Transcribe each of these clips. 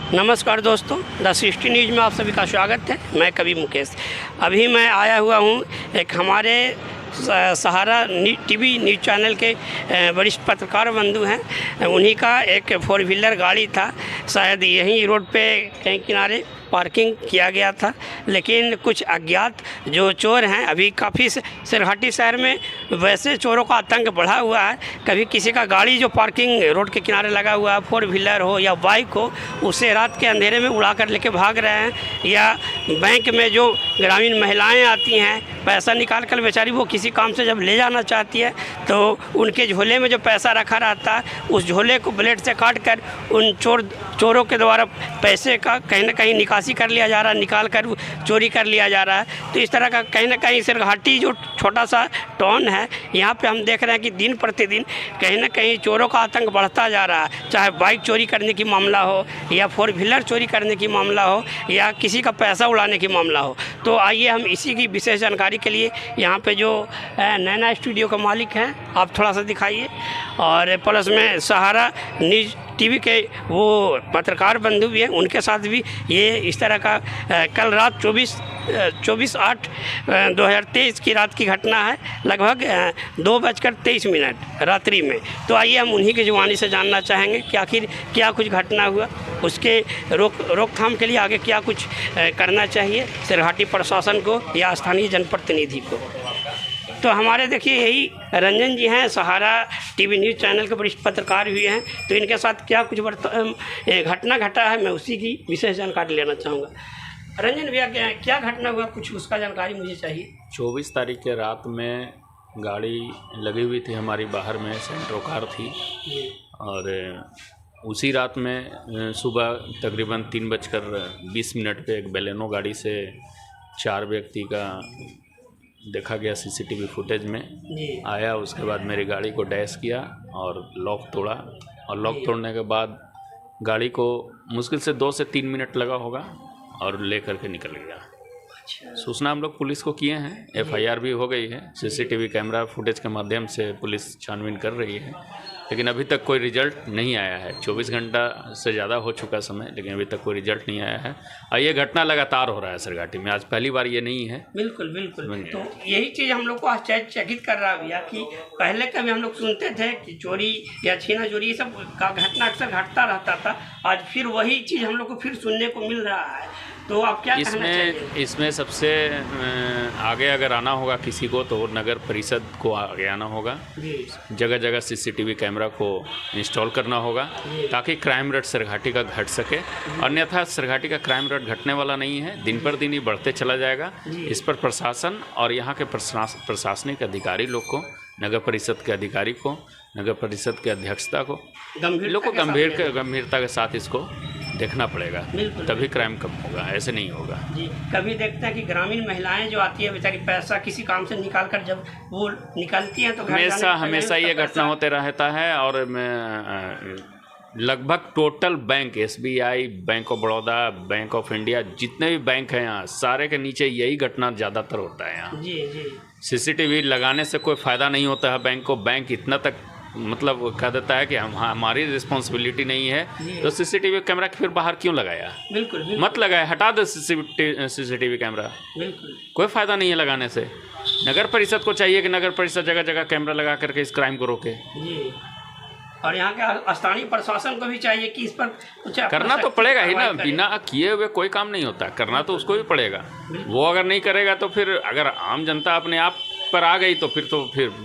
नमस्कार दोस्तों, the 60 news में आप सभी का स्वागत है। मैं कवि मुकेश। अभी मैं आया हुआ हूँ एक हमारे सहारा टीवी न्यूज़ चैनल के वरिष्ठ पत्रकार बंधु हैं। उन्हीं का एक 4 व्हीलर गाड़ी था, शायद यहीं रोड पे कहीं किनारे पार्किंग किया गया था, लेकिन कुछ अज्ञात जो चोर हैं, अभी काफ़ी सिरहाटी शहर में वैसे चोरों का आतंक बढ़ा हुआ है। कभी किसी का गाड़ी जो पार्किंग रोड के किनारे लगा हुआ है, 4 व्हीलर हो या बाइक हो, उसे रात के अंधेरे में उड़ा कर लेके भाग रहे हैं। या बैंक में जो ग्रामीण महिलाएं आती हैं पैसा निकाल कर, बेचारी वो किसी काम से जब ले जाना चाहती है तो उनके झोले में जो पैसा रखा रहता है उस झोले को ब्लेड से काट कर उन चोरों के द्वारा पैसे का कहीं ना कहीं निकासी कर लिया जा रहा है, निकाल कर चोरी कर लिया जा रहा है। तो इस तरह का कहीं ना कहीं सिरहाटी जो छोटा सा टाउन है, यहाँ पे हम देख रहे हैं कि दिन प्रतिदिन कहीं ना कहीं चोरों का आतंक बढ़ता जा रहा है। चाहे बाइक चोरी करने की मामला हो या 4 व्हीलर चोरी करने की मामला हो या किसी का पैसा उड़ाने की मामला हो। तो आइए हम इसी की विशेष जानकारी के लिए यहाँ पे जो नैना स्टूडियो का मालिक हैं, आप थोड़ा सा दिखाइए। और प्लस में सहारा न्यूज़ टीवी के वो पत्रकार बंधु भी हैं, उनके साथ भी ये इस तरह का कल रात 24/8/2023 की रात की घटना है, लगभग 2:23 रात्रि में। तो आइए हम उन्हीं की जुबानी से जानना चाहेंगे कि आखिर क्या कुछ घटना हुआ, उसके रोकथाम के लिए आगे क्या कुछ करना चाहिए सिरहाटी प्रशासन को या स्थानीय जनप्रतिनिधि को। तो हमारे देखिए यही रंजन जी हैं, सहारा टीवी न्यूज़ चैनल के वरिष्ठ पत्रकार भी हैं। तो इनके साथ क्या कुछ घटना घटा है, मैं उसी की विशेष जानकारी लेना चाहूँगा। रंजन भैया, क्या घटना हुआ, कुछ उसका जानकारी मुझे चाहिए। 24 तारीख के रात में गाड़ी लगी हुई थी हमारी, बाहर में सेंट्रो कार थी। और उसी रात में सुबह तकरीबन 3:20 पे एक बेलेनो गाड़ी से 4 व्यक्ति का देखा गया सीसीटीवी फुटेज में आया। उसके बाद मेरी गाड़ी को डैश किया और लॉक तोड़ा, और लॉक तोड़ने के बाद गाड़ी को मुश्किल से 2 से 3 मिनट लगा होगा और ले करके निकल गया। सूचना हम लोग पुलिस को किए हैं, FIR भी हो गई है। सीसीटीवी कैमरा फुटेज के माध्यम से पुलिस छानबीन कर रही है, लेकिन अभी तक कोई रिजल्ट नहीं आया है। 24 घंटा से ज़्यादा हो चुका समय, लेकिन अभी तक कोई रिजल्ट नहीं आया है। और ये घटना लगातार हो रहा है सिरहाटी में, आज पहली बार ये नहीं है। बिल्कुल बिल्कुल। तो यही चीज़ हम लोग को आश्चर्यचकित कर रहा है भैया कि पहले कभी हम लोग सुनते थे कि चोरी या छीना चोरी ये सब का घटना अक्सर घटता रहता था, आज फिर वही चीज़ हम लोग को फिर सुनने को मिल रहा है। तो आप क्या कहना चाहिए? इसमें सबसे आगे अगर आना होगा किसी को तो नगर परिषद को आगे आना होगा। जगह जगह सीसीटीवी कैमरा को इंस्टॉल करना होगा ताकि क्राइम रेट सिरहाटी का घट सके। अन्यथा सिरहाटी का क्राइम रेट घटने वाला नहीं है, दिन पर दिन ही बढ़ते चला जाएगा। इस पर प्रशासन और यहाँ के प्रशासनिक अधिकारी लोग को, नगर परिषद के अधिकारी को, नगर परिषद के अध्यक्षता को, लोग को गंभीरता के साथ इसको देखना पड़ेगा, तभी क्राइम कम होगा, ऐसे नहीं होगा। जी, कभी देखते हैं कि ग्रामीण महिलाएं जो आती है बेचारी पैसा किसी काम से निकाल कर जब वो निकलती हैं तो हमेशा ये घटना होते रहता है। और लगभग total bank, SBI, bank of Baroda, bank of India, जितने भी बैंक हैं यहाँ सारे के नीचे यही घटना ज़्यादातर होता है यहाँ। जी। सीसीटीवी लगाने से कोई फ़ायदा नहीं होता है बैंक को। बैंक इतना तक मतलब कह देता है कि हमारी रिस्पॉन्सिबिलिटी नहीं है, तो सीसीटीवी कैमरा फिर बाहर क्यों लगाया? बिल्कुल। मत लगाए, हटा दो सीसीटीवी कैमरा, कोई फ़ायदा नहीं है लगाने से। नगर परिषद को चाहिए कि नगर परिषद जगह जगह कैमरा लगा करके इस क्राइम को रोके। और यहाँ के स्थानीय प्रशासन को भी चाहिए कि इस पर कुछ करना तो पड़ेगा ही ना, बिना किए हुए कोई काम नहीं होता, करना तो उसको भी पड़ेगा। वो अगर नहीं करेगा तो फिर अगर आम जनता अपने आप पर आ गई तो फिर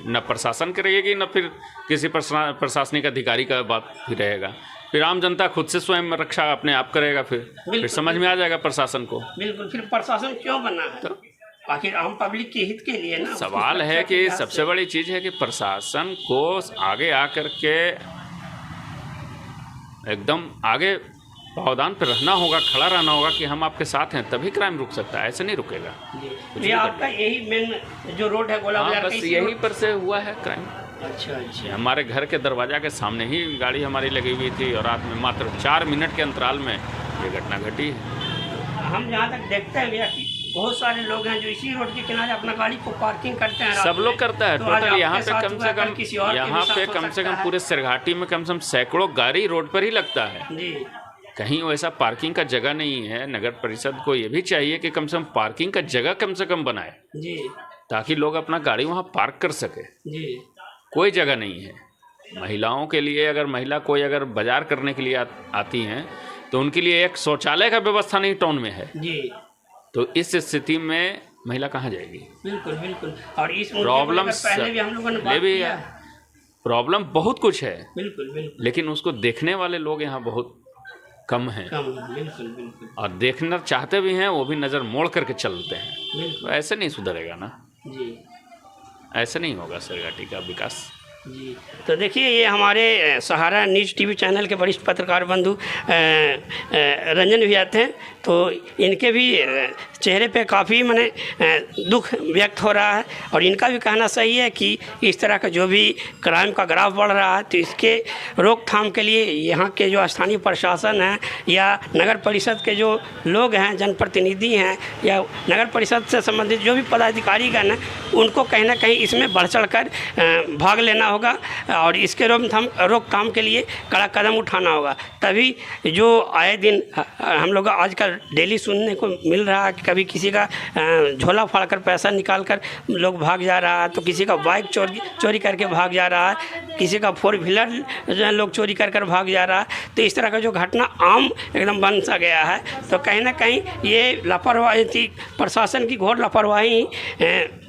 न प्रशासन करेगी न फिर किसी प्रशासनिक अधिकारी का बात भी रहेगा। फिर आम जनता खुद से स्वयं रक्षा अपने आप करेगा, फिर समझ में आ जाएगा प्रशासन को। बिल्कुल। फिर प्रशासन क्यों बना है? तो आखिर आम पब्लिक के हित के लिए ना। सवाल है कि सबसे बड़ी चीज़ है कि प्रशासन को आगे आकर के एकदम आगे पावदान पर रहना होगा, खड़ा रहना होगा कि हम आपके साथ हैं, तभी क्राइम रुक सकता है, ऐसे नहीं रुकेगा। ये आपका यही मेन जो रोड है गोला बाजार, बस यहीं पर से हुआ है क्राइम। अच्छा। हमारे घर के दरवाजा के सामने ही गाड़ी हमारी लगी हुई थी और रात में मात्र 4 मिनट के अंतराल में ये घटना घटी है। हम जहाँ तक देखते हैं भैया कि बहुत सारे लोग हैं जो इसी रोड के किनारे अपना गाड़ी को पार्किंग करते हैं। सब लोग करता है। टोटल यहाँ पे कम से कम पूरे सिरहाटी में कम से कम सैकड़ों गाड़ी रोड पर ही लगता है। जी। कहीं वैसा पार्किंग का जगह नहीं है। नगर परिषद को ये भी चाहिए कि कम से कम पार्किंग का जगह कम से कम बनाए जी ताकि लोग अपना गाड़ी वहाँ पार्क कर सके। जी कोई जगह नहीं है महिलाओं के लिए। अगर महिला कोई अगर बाजार करने के लिए आती हैं तो उनके लिए एक शौचालय का व्यवस्था नहीं टाउन में है। जी तो इस स्थिति में महिला कहाँ जाएगी? बिल्कुल बिल्कुल। और इस प्रॉब्लम पहले भी हम लोगों ने बात भी किया है, प्रॉब्लम बहुत कुछ है बिल्कुल बिल्कुल, लेकिन उसको देखने वाले लोग यहाँ बहुत कम हैं। बिल्कुल बिल्कुल और देखना चाहते भी हैं वो भी नज़र मोड़ करके चलते हैं। बिल्कुल। तो ऐसे नहीं सुधरेगा ना, जी ऐसे नहीं होगा सरघाटी का विकास। जी। तो देखिए ये हमारे सहारा न्यूज़ टीवी चैनल के वरिष्ठ पत्रकार बंधु रंजन भैया थे। तो इनके भी चेहरे पे काफ़ी माने दुख व्यक्त हो रहा है और इनका भी कहना सही है कि इस तरह का जो भी क्राइम का ग्राफ बढ़ रहा है तो इसके रोकथाम के लिए यहाँ के जो स्थानीय प्रशासन है या नगर परिषद के जो लोग हैं, जनप्रतिनिधि हैं या नगर परिषद से संबंधित जो भी पदाधिकारीगण हैं उनको कहीं ना कहीं इसमें बढ़ चढ़ कर भाग लेना होगा और इसके रोकथाम के लिए कड़ा कदम उठाना होगा। तभी जो आए दिन हम लोग आजकल डेली सुनने को मिल रहा है कि कभी किसी का झोला फाड़ कर पैसा निकाल कर लोग भाग जा रहा है, तो किसी का बाइक चोरी करके भाग जा रहा है, किसी का 4 व्हीलर जो है लोग चोरी कर भाग जा रहा है। तो इस तरह का जो घटना आम एकदम बन सा गया है। तो कहीं ना कहीं ये लापरवाही थी, प्रशासन की घोर लापरवाही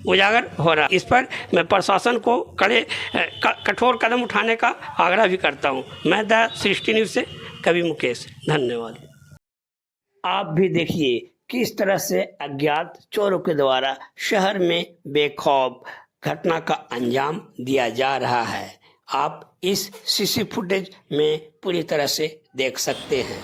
उजागर हो रहा है। इस पर मैं प्रशासन को कठोर कदम उठाने का आग्रह भी करता हूँ। मैं द सृष्टि न्यूज़ से कवि मुकेश, धन्यवाद। आप भी देखिए किस तरह से अज्ञात चोरों के द्वारा शहर में बेखौफ घटना का अंजाम दिया जा रहा है। आप इस सीसी फुटेज में पूरी तरह से देख सकते हैं।